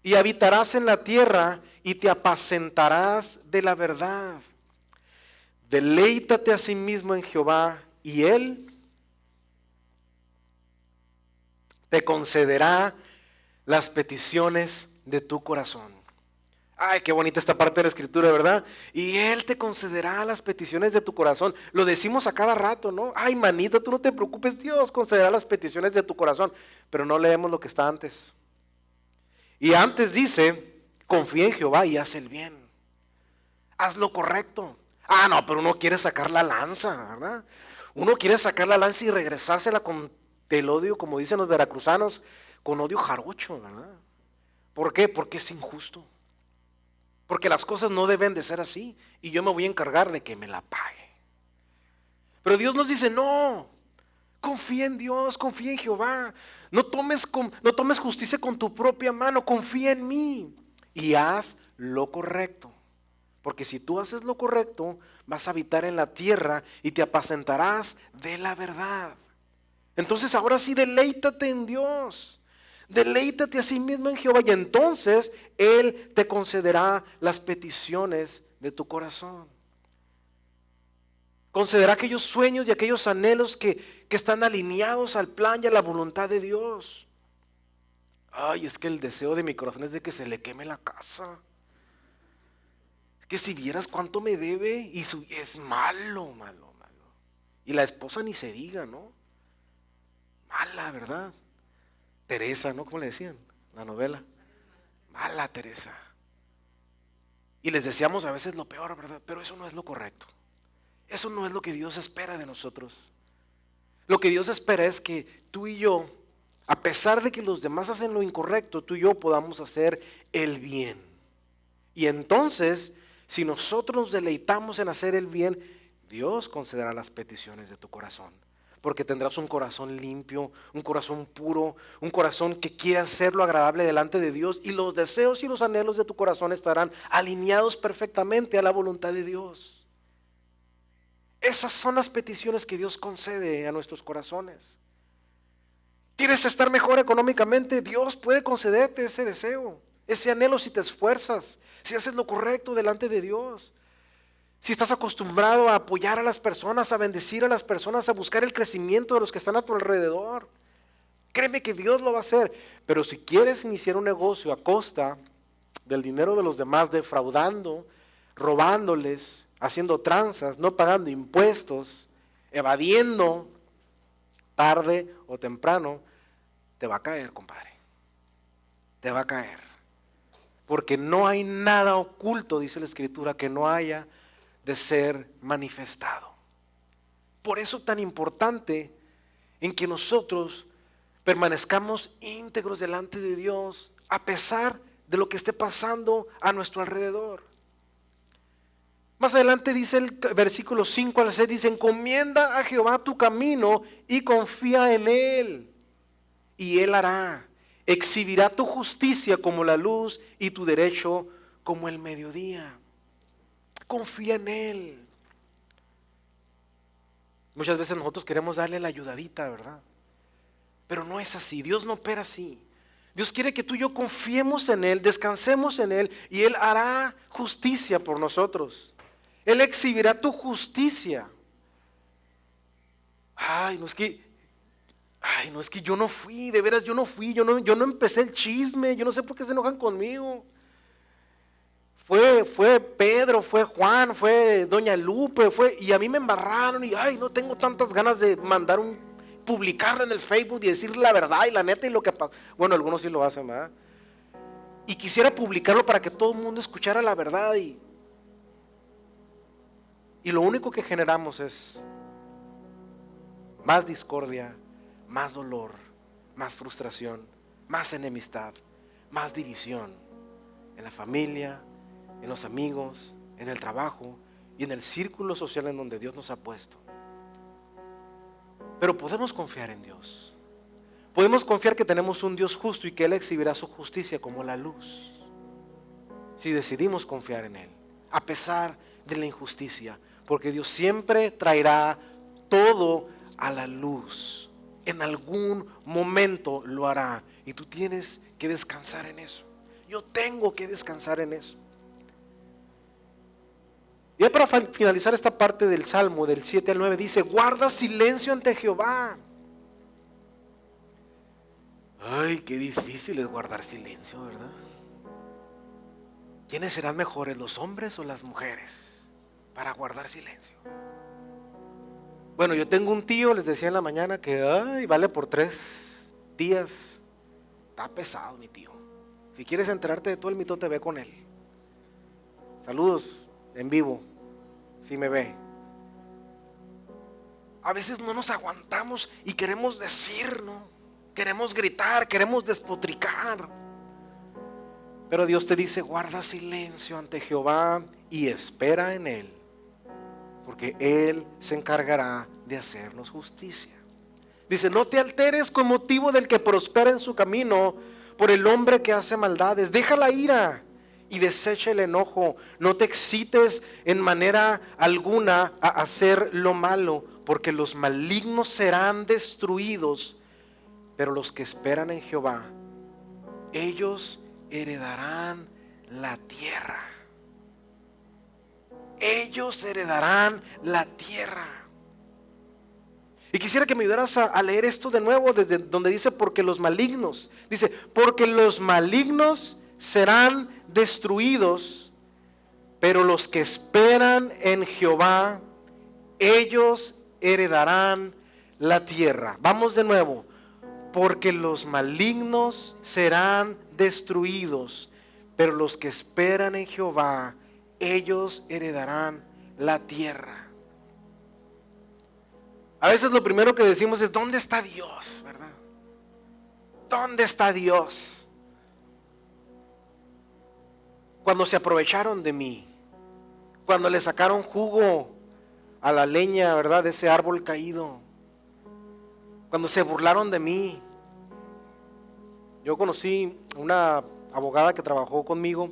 y habitarás en la tierra y te apacentarás de la verdad. Deleítate a sí mismo en Jehová y Él te concederá las peticiones de tu corazón. Ay, qué bonita esta parte de la escritura, ¿verdad? Y Él te concederá las peticiones de tu corazón. Lo decimos a cada rato, ¿no? Ay, manita, tú no te preocupes, Dios concederá las peticiones de tu corazón. Pero no leemos lo que está antes. Y antes dice: confía en Jehová y haz el bien. Haz lo correcto. Ah, no, pero uno quiere sacar la lanza, ¿verdad? Uno quiere sacar la lanza y regresársela con el odio, como dicen los veracruzanos, con odio jarocho, ¿verdad? ¿Por qué? Porque es injusto. porque las cosas no deben de ser así y yo me voy a encargar de que me la pague. Pero Dios nos dice, no, confía en Dios, confía en Jehová. No tomes justicia con tu propia mano, confía en mí y haz lo correcto. Porque si tú haces lo correcto, vas a habitar en la tierra y te apacentarás de la verdad. Entonces ahora sí, deleítate en Dios. Deleítate a sí mismo en Jehová y entonces Él te concederá las peticiones de tu corazón. Concederá aquellos sueños y aquellos anhelos que están alineados al plan y a la voluntad de Dios. Ay, es que el deseo de mi corazón es de que se le queme la casa. Es que si vieras cuánto me debe y es malo. Y la esposa ni se diga, ¿no? Mala, ¿verdad? Teresa, ¿no? ¿Cómo le decían? La novela. Mala Teresa. Y les deseamos a veces lo peor, ¿verdad? Pero eso no es lo correcto. Eso no es lo que Dios espera de nosotros. Lo que Dios espera es que tú y yo, a pesar de que los demás hacen lo incorrecto, tú y yo podamos hacer el bien. Y entonces, si nosotros nos deleitamos en hacer el bien, Dios concederá las peticiones de tu corazón. Porque tendrás un corazón limpio, un corazón puro, un corazón que quiere hacerlo agradable delante de Dios. Y los deseos y los anhelos de tu corazón estarán alineados perfectamente a la voluntad de Dios. Esas son las peticiones que Dios concede a nuestros corazones. ¿Quieres estar mejor económicamente? Dios puede concederte ese deseo, ese anhelo si te esfuerzas, si haces lo correcto delante de Dios. Si estás acostumbrado a apoyar a las personas, a bendecir a las personas, a buscar el crecimiento de los que están a tu alrededor, créeme que Dios lo va a hacer. Pero si quieres iniciar un negocio a costa del dinero de los demás, defraudando, robándoles, haciendo tranzas, no pagando impuestos, evadiendo, tarde o temprano, te va a caer, compadre. Te va a caer. Porque no hay nada oculto, dice la Escritura, que no haya de ser manifestado. Por eso tan importante en que nosotros permanezcamos íntegros delante de Dios a pesar de lo que esté pasando a nuestro alrededor. Más adelante dice el versículo 5 al 6, dice, encomienda a Jehová tu camino y confía en Él, y Él hará. Exhibirá tu justicia como la luz y tu derecho como el mediodía. Confía en Él. Muchas veces nosotros queremos darle la ayudadita, ¿verdad? Pero no es así, Dios no opera así. Dios quiere que tú y yo confiemos en Él, descansemos en Él y Él hará justicia por nosotros. Él exhibirá tu justicia. No es que yo no fui, de veras yo no fui, yo no empecé el chisme, yo no sé por qué se enojan conmigo. Fue Pedro, fue Juan, fue Doña Lupe, y a mí me embarraron y no tengo tantas ganas de publicarlo en el Facebook y decir la verdad y la neta y lo que pasa. Bueno, algunos sí lo hacen, ¿verdad? Y quisiera publicarlo para que todo el mundo escuchara la verdad y lo único que generamos es más discordia, más dolor, más frustración, más enemistad, más división en la familia, en los amigos, en el trabajo y en el círculo social en donde Dios nos ha puesto. Pero podemos confiar en Dios. Podemos confiar que tenemos un Dios justo y que Él exhibirá su justicia como la luz. Si decidimos confiar en Él, a pesar de la injusticia, porque Dios siempre traerá todo a la luz. En algún momento lo hará y tú tienes que descansar en eso. Yo tengo que descansar en eso. Y ya para finalizar esta parte del Salmo, del 7 al 9, dice, guarda silencio ante Jehová. Ay, qué difícil es guardar silencio, ¿verdad? ¿Quiénes serán mejores, los hombres o las mujeres, para guardar silencio? Bueno, yo tengo un tío, les decía en la mañana, que vale por 3 días. Está pesado mi tío. Si quieres enterarte de todo el mitote, ve con él. Saludos en vivo, si me ve. A veces no nos aguantamos y queremos decir, ¿no? Queremos gritar, queremos despotricar. Pero Dios te dice, guarda silencio ante Jehová y espera en Él, porque Él se encargará de hacernos justicia. Dice, no te alteres con motivo del que prospera en su camino, por el hombre que hace maldades. Deja la ira y desecha el enojo. No te excites en manera alguna a hacer lo malo, porque los malignos serán destruidos, pero los que esperan en Jehová, ellos heredarán la tierra. Ellos heredarán la tierra. Y quisiera que me ayudaras a leer esto de nuevo, desde donde dice, porque los malignos. Dice, porque los malignos serán destruidos, pero los que esperan en Jehová, ellos heredarán la tierra. Vamos de nuevo. Porque los malignos serán destruidos, pero los que esperan en Jehová, ellos heredarán la tierra. A veces lo primero que decimos es, ¿dónde está Dios? ¿Verdad? ¿Dónde está Dios? Cuando se aprovecharon de mí, cuando le sacaron jugo a la leña, ¿verdad? De ese árbol caído, cuando se burlaron de mí. Yo conocí una abogada que trabajó conmigo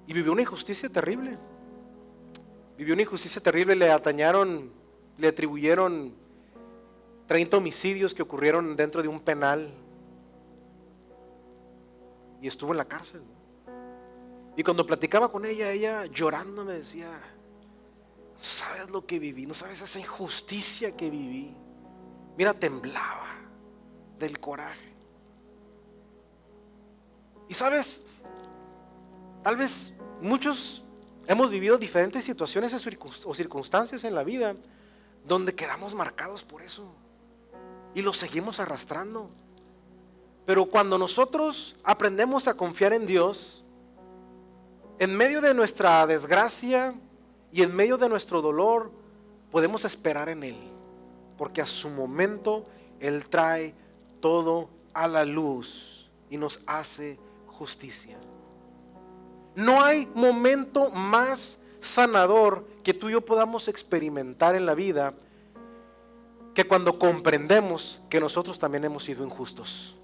y vivió una injusticia terrible. Vivió una injusticia terrible, le atribuyeron 30 homicidios que ocurrieron dentro de un penal y estuvo en la cárcel. Y cuando platicaba con ella llorando me decía, no sabes lo que viví, no sabes esa injusticia que viví. Mira, temblaba del coraje. Y sabes, tal vez muchos hemos vivido diferentes situaciones o circunstancias en la vida donde quedamos marcados por eso y lo seguimos arrastrando. Pero cuando nosotros aprendemos a confiar en Dios, en medio de nuestra desgracia y en medio de nuestro dolor, podemos esperar en Él, porque a su momento Él trae todo a la luz y nos hace justicia. No hay momento más sanador que tú y yo podamos experimentar en la vida que cuando comprendemos que nosotros también hemos sido injustos,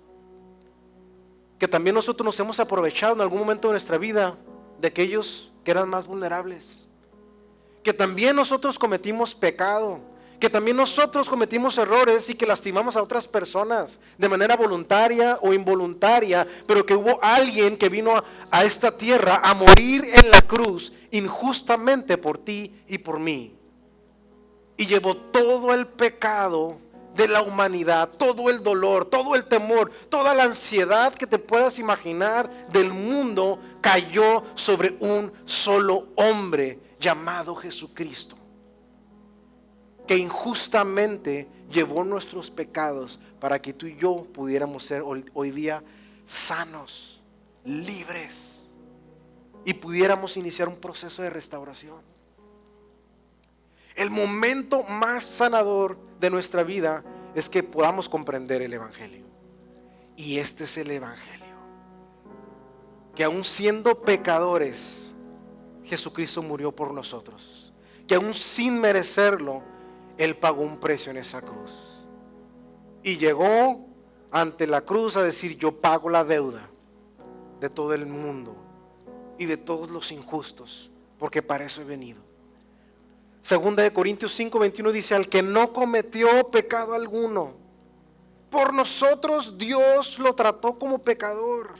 que también nosotros nos hemos aprovechado en algún momento de nuestra vida de aquellos que eran más vulnerables, que también nosotros cometimos pecado, que también nosotros cometimos errores y que lastimamos a otras personas de manera voluntaria o involuntaria, pero que hubo alguien que vino a esta tierra a morir en la cruz injustamente por ti y por mí, y llevó todo el pecado de la humanidad, todo el dolor, todo el temor, toda la ansiedad que te puedas imaginar del mundo cayó sobre un solo hombre llamado Jesucristo, que injustamente llevó nuestros pecados para que tú y yo pudiéramos ser hoy día sanos, libres, y pudiéramos iniciar un proceso de restauración. El momento más sanador de nuestra vida es que podamos comprender el Evangelio. Y este es el Evangelio, que aun siendo pecadores, Jesucristo murió por nosotros, que aun sin merecerlo, Él pagó un precio en esa cruz y llegó ante la cruz a decir, yo pago la deuda de todo el mundo y de todos los injustos, porque para eso he venido. Segunda de Corintios 5:21 dice, al que no cometió pecado alguno, por nosotros Dios lo trató como pecador,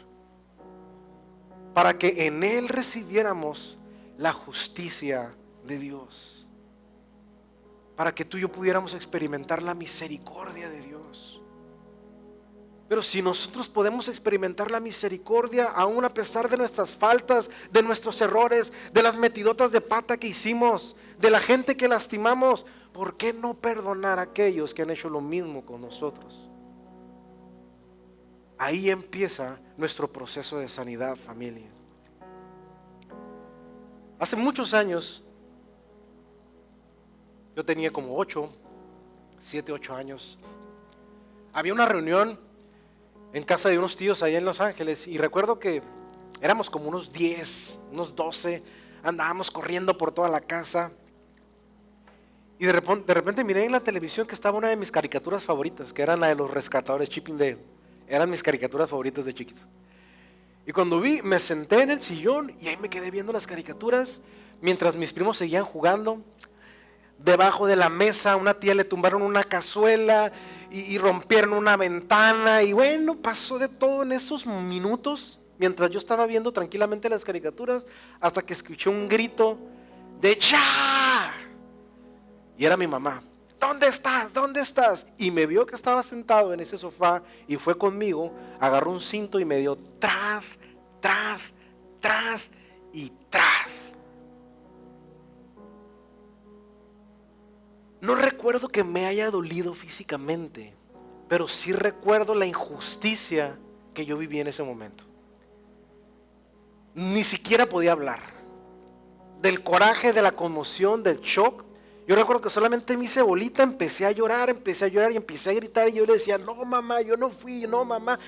para que en Él recibiéramos la justicia de Dios, para que tú y yo pudiéramos experimentar la misericordia de Dios. Pero si nosotros podemos experimentar la misericordia aún a pesar de nuestras faltas, de nuestros errores, de las metidotas de pata que hicimos, de la gente que lastimamos, ¿por qué no perdonar a aquellos que han hecho lo mismo con nosotros? Ahí empieza nuestro proceso de sanidad, familia. Hace muchos años, yo tenía como 7, 8 años, había una reunión en casa de unos tíos allá en Los Ángeles, y recuerdo que éramos como unos 10, unos 12, andábamos corriendo por toda la casa, y de repente miré en la televisión que estaba una de mis caricaturas favoritas, que eran la de los rescatadores, Chip and Dale. Eran mis caricaturas favoritas de chiquito. Y cuando vi, me senté en el sillón y ahí me quedé viendo las caricaturas, mientras mis primos seguían jugando. Debajo de la mesa a una tía le tumbaron una cazuela y rompieron una ventana, y bueno, pasó de todo en esos minutos, mientras yo estaba viendo tranquilamente las caricaturas, hasta que escuché un grito de ¡ya! Y era mi mamá. ¿Dónde estás? ¿Dónde estás? Y me vio que estaba sentado en ese sofá y fue conmigo, agarró un cinto y me dio tras, tras, tras y tras. No recuerdo que me haya dolido físicamente, pero sí recuerdo la injusticia que yo viví en ese momento. Ni siquiera podía hablar. Del coraje, de la conmoción, del shock. Yo recuerdo que solamente me hice bolita, empecé a llorar y empecé a gritar, y yo le decía, no mamá, yo no fui, no mamá.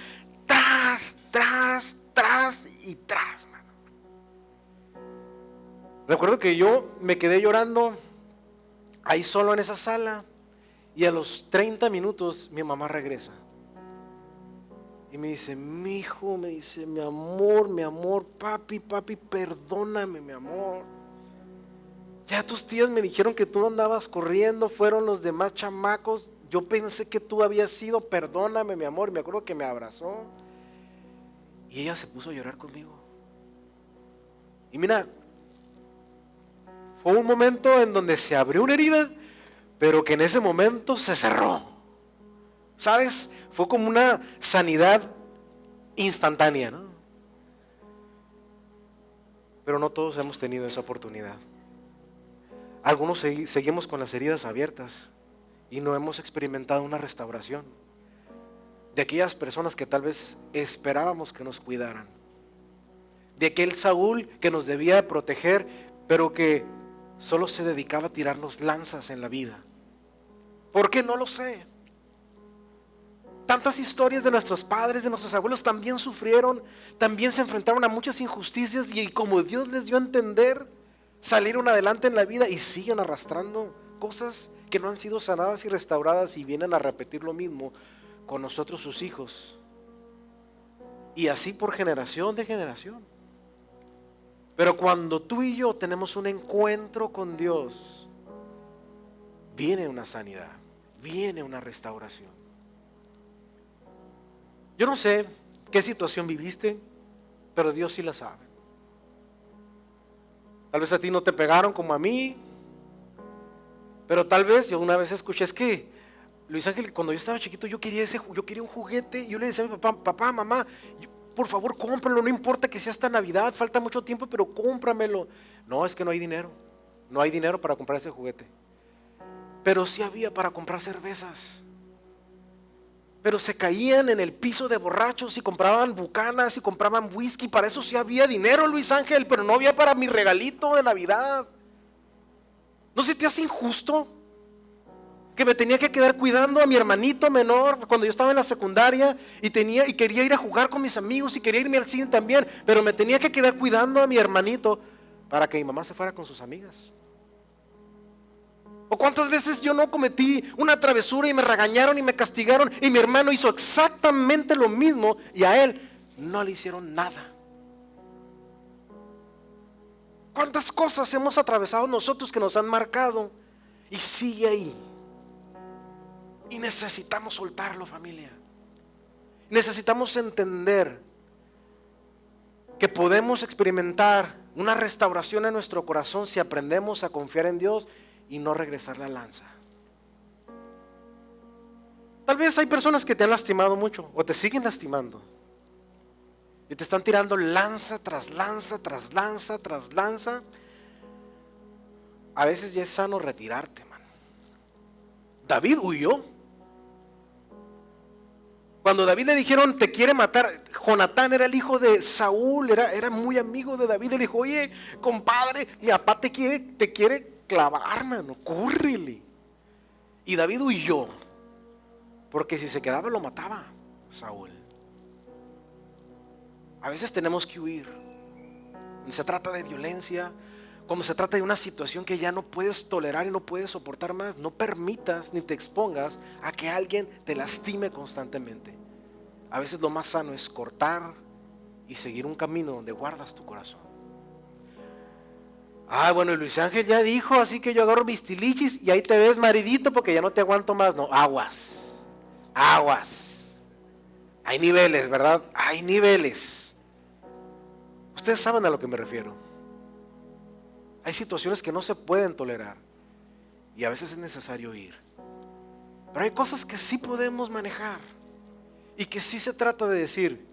Tras, tras, tras y tras, mano. Recuerdo que yo me quedé llorando ahí solo en esa sala, y a los 30 minutos mi mamá regresa y me dice, mi hijo, me dice, mi amor, papi, perdóname, mi amor. Ya tus tías me dijeron que tú no andabas corriendo, fueron los demás chamacos, yo pensé que tú habías sido, perdóname, mi amor. Me acuerdo que me abrazó y ella se puso a llorar conmigo. Y mira, fue un momento en donde se abrió una herida, pero que en ese momento se cerró. ¿Sabes? Fue como una sanidad instantánea, ¿no? Pero no todos hemos tenido esa oportunidad. Algunos seguimos con las heridas abiertas y no hemos experimentado una restauración de aquellas personas que tal vez esperábamos que nos cuidaran, de aquel Saúl que nos debía proteger, pero que solo se dedicaba a tirarnos lanzas en la vida. ¿Por qué? No lo sé. Tantas historias de nuestros padres, de nuestros abuelos, también sufrieron, también se enfrentaron a muchas injusticias, y como Dios les dio a entender, salieron adelante en la vida y siguen arrastrando cosas que no han sido sanadas y restauradas, y vienen a repetir lo mismo con nosotros, sus hijos, y así por generación de generación. Pero cuando tú y yo tenemos un encuentro con Dios, viene una sanidad, viene una restauración. Yo no sé qué situación viviste, pero Dios sí la sabe. Tal vez a ti no te pegaron como a mí, pero tal vez yo una vez escuché, es que Luis Ángel, cuando yo estaba chiquito yo quería un juguete. Yo le decía a mi papá, mamá, por favor cómpramelo, no importa que sea hasta Navidad, falta mucho tiempo, pero cómpramelo. No, es que no hay dinero, no hay dinero para comprar ese juguete. Pero sí había para comprar cervezas. Pero se caían en el piso de borrachos y compraban bucanas y compraban whisky. Para eso sí había dinero, Luis Ángel, pero no había para mi regalito de Navidad. ¿No se te hace injusto que me tenía que quedar cuidando a mi hermanito menor cuando yo estaba en la secundaria y quería ir a jugar con mis amigos y quería irme al cine también, pero me tenía que quedar cuidando a mi hermanito para que mi mamá se fuera con sus amigas? ¿O cuántas veces yo no cometí una travesura y me regañaron y me castigaron, y mi hermano hizo exactamente lo mismo y a él no le hicieron nada? ¿Cuántas cosas hemos atravesado nosotros que nos han marcado y sigue ahí? Y necesitamos soltarlo, familia. Necesitamos entender que podemos experimentar una restauración en nuestro corazón si aprendemos a confiar en Dios y no regresar la lanza. Tal vez hay personas que te han lastimado mucho o te siguen lastimando y te están tirando lanza tras lanza, tras lanza, tras lanza. A veces ya es sano retirarte, man. David huyó. Cuando David le dijeron te quiere matar, Jonatán era el hijo de Saúl, era muy amigo de David. Le dijo, oye, compadre, mi papá te quiere clavar, mano, córrele. Y David huyó, porque si se quedaba lo mataba Saúl. A veces tenemos que huir. Cuando se trata de violencia, cuando se trata de una situación que ya no puedes tolerar y no puedes soportar más, no permitas ni te expongas a que alguien te lastime constantemente. A veces lo más sano es cortar y seguir un camino donde guardas tu corazón. Bueno, y Luis Ángel ya dijo, así que yo agarro mis tilichis y ahí te ves, maridito, porque ya no te aguanto más. No, aguas, aguas. Hay niveles, ¿verdad? Hay niveles. Ustedes saben a lo que me refiero. Hay situaciones que no se pueden tolerar y a veces es necesario ir. Pero hay cosas que sí podemos manejar y que sí se trata de decir: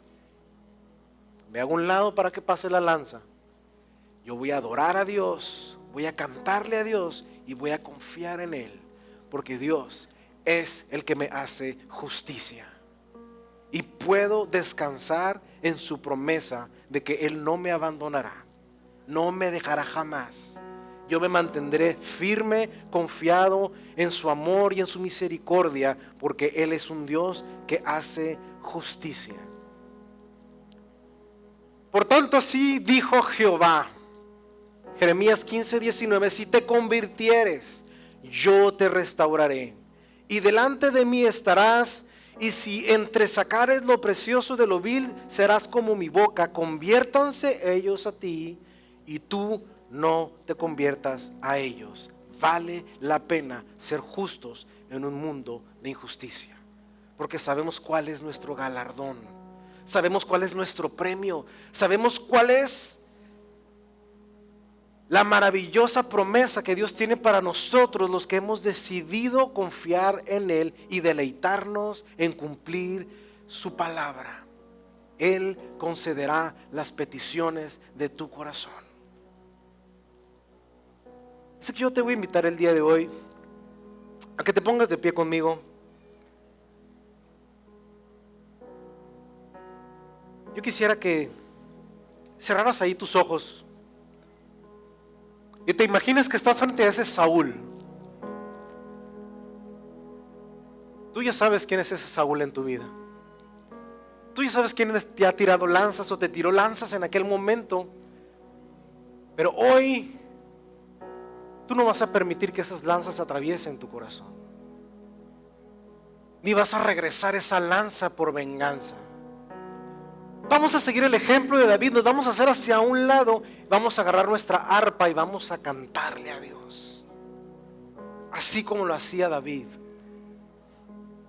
me hago un lado para que pase la lanza. Yo voy a adorar a Dios, voy a cantarle a Dios y voy a confiar en Él, porque Dios es el que me hace justicia. Y puedo descansar en su promesa de que Él no me abandonará, no me dejará jamás. Yo me mantendré firme, confiado en su amor y en su misericordia, porque Él es un Dios que hace justicia. Por tanto, así dijo Jehová, Jeremías 15:19: si te convirtieres, yo te restauraré, y delante de mí estarás, y si entresacares lo precioso de lo vil, serás como mi boca. Conviértanse ellos a ti, y tú no te conviertas a ellos. Vale la pena ser justos en un mundo de injusticia, porque sabemos cuál es nuestro galardón, sabemos cuál es nuestro premio, sabemos cuál es la maravillosa promesa que Dios tiene para nosotros, los que hemos decidido confiar en Él y deleitarnos en cumplir su palabra. Él concederá las peticiones de tu corazón. Así que yo te voy a invitar el día de hoy a que te pongas de pie conmigo. Yo quisiera que cerraras ahí tus ojos y te imaginas que estás frente a ese Saúl. Tú ya sabes quién es ese Saúl en tu vida. Tú ya sabes quién te ha tirado lanzas o te tiró lanzas en aquel momento. Pero hoy tú no vas a permitir que esas lanzas atraviesen tu corazón, ni vas a regresar esa lanza por venganza. Vamos a seguir el ejemplo de David, nos vamos a hacer hacia un lado, vamos a agarrar nuestra arpa y vamos a cantarle a Dios, así como lo hacía David.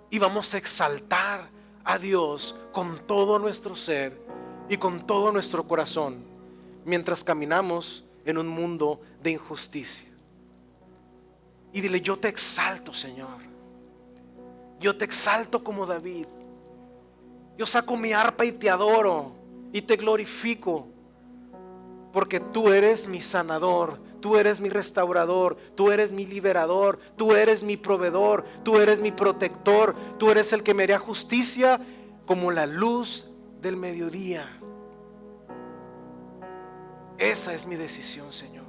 Y vamos a exaltar a Dios con todo nuestro ser y con todo nuestro corazón, mientras caminamos en un mundo de injusticia. Y dile: yo te exalto, Señor. Yo te exalto como David. Yo saco mi arpa y te adoro y te glorifico, porque tú eres mi sanador, tú eres mi restaurador, tú eres mi liberador, tú eres mi proveedor, tú eres mi protector, tú eres el que me hará justicia como la luz del mediodía. Esa es mi decisión, Señor.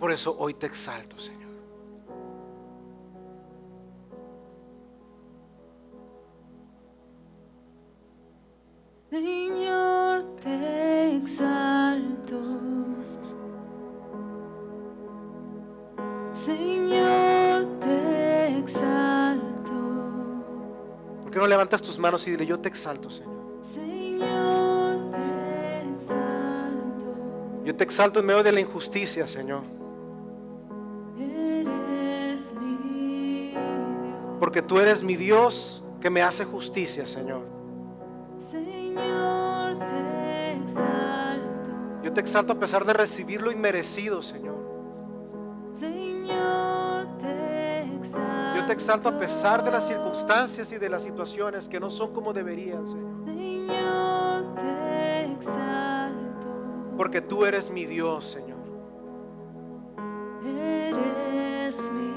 Por eso hoy te exalto, Señor. Señor, te exalto. Señor, te exalto. ¿Por qué no levantas tus manos y dile: yo te exalto, Señor? Señor, te exalto. Yo te exalto en medio de la injusticia, Señor, Eres mi Dios. porque tú eres mi Dios que me hace justicia, Señor. Señor, te exalto. Yo te exalto a pesar de recibir lo inmerecido, Señor. Señor, te exalto. Yo te exalto a pesar de las circunstancias y de las situaciones que no son como deberían, Señor. Señor, te exalto. Porque tú eres mi Dios, Señor. Eres mi Dios.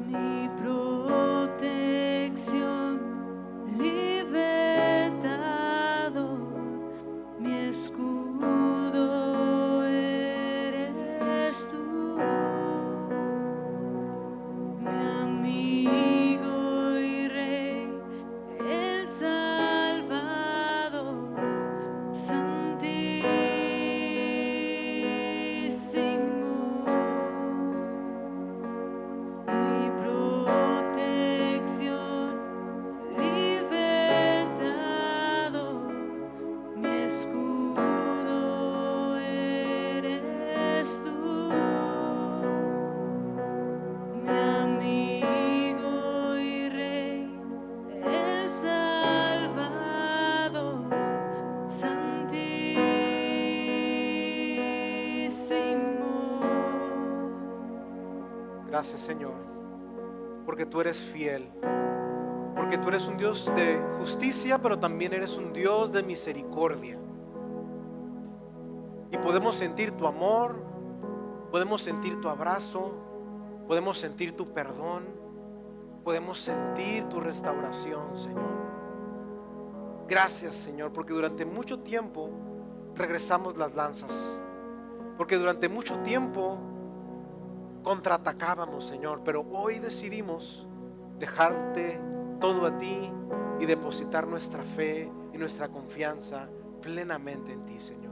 Mi protección, libertador, mi escudo eres tú, mi Gracias, Señor, porque tú eres fiel, porque tú eres un Dios de justicia, pero también eres un Dios de misericordia. Y podemos sentir tu amor, podemos sentir tu abrazo, podemos sentir tu perdón, podemos sentir tu restauración, Señor. Gracias, Señor, porque durante mucho tiempo regresamos las lanzas, porque durante mucho tiempo contraatacábamos, Señor, pero hoy decidimos dejarte todo a ti y depositar nuestra fe y nuestra confianza plenamente en ti, Señor.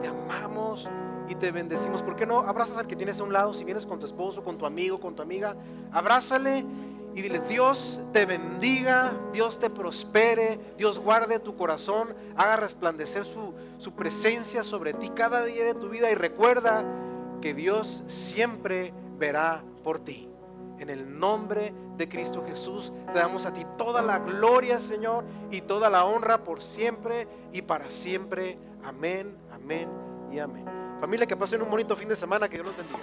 Te amamos y te bendecimos. ¿Por qué no abrazas al que tienes a un lado? Si vienes con tu esposo, con tu amigo, con tu amiga, abrázale y dile: Dios te bendiga, Dios te prospere, Dios guarde tu corazón, haga resplandecer su presencia sobre ti cada día de tu vida, y recuerda que Dios siempre verá por ti. En el nombre de Cristo Jesús te damos a ti toda la gloria, Señor, y toda la honra por siempre y para siempre. Amén, amén y amén. Familia, que pasen un bonito fin de semana, que Dios los bendiga.